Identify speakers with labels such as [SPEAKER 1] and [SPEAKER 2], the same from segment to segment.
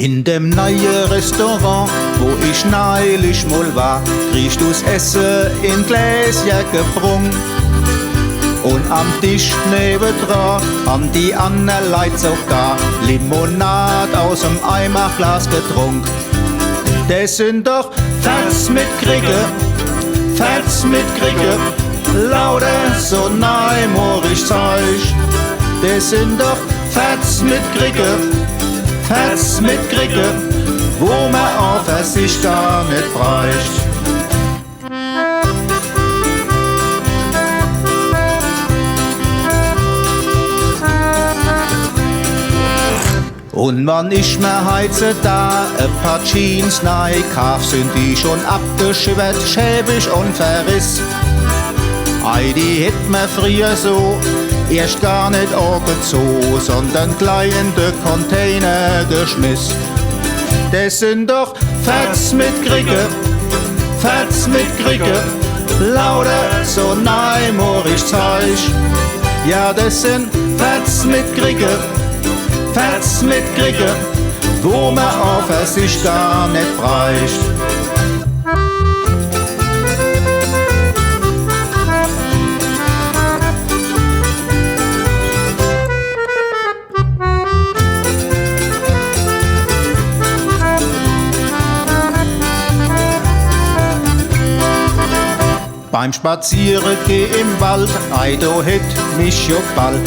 [SPEAKER 1] In dem neuen Restaurant, wo ich neulich mal war, kriegst du's Essen in Gläschen gebrungen. Und am Tisch nebendran haben die anderen Leute sogar Limonade aus dem Eimerglas getrunken. Das sind doch Fats mit Krieger, lauter so neumodisch Zeug. Das sind doch Fats mit Krieger, wo man auf sich gar nicht bräucht. Und wann ich mir heize da paar Jeans neu kauf, sind die schon abgeschwert, schäbig und verriss. Ei, die hätt mir früher so erst gar nicht angezogen, sondern gleich in de Container geschmiss. Das sind doch Fats mit Krieger, lauter so neumodisch Zeug. Ja, das sind Fats mit Krieger, wo man auf sich gar nicht bräucht. Beim Spazieren geh im Wald, ei do hätt mich jo bald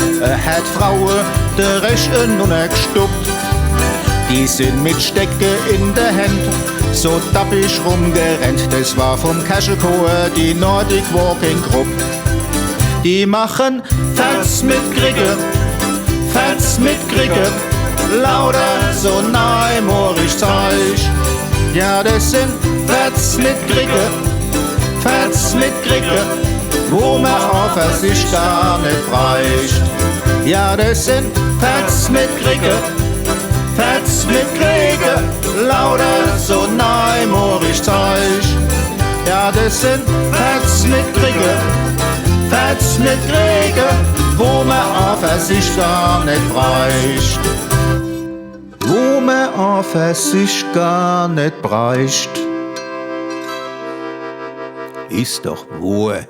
[SPEAKER 1] hat Frauen de rechte Nunne gestuppt. Die sind mit Stecke in der Hand so tappig rumgerannt. Das war vom Cashel-Chor die Nordic Walking Group. Die machen Fats mit Krieger, lauter so neumodisch Zeug. Ja, das sind Fats mit Krieger, wo man auf sich gar nicht bräucht. Ja, das sind Fats mit Krieger, lauter so neumodisch Zeug. Ja, das sind Fats mit Krieger, wo man auf sich gar nicht bräucht. Wo man auf sich gar nicht bräucht. Ist doch wohl.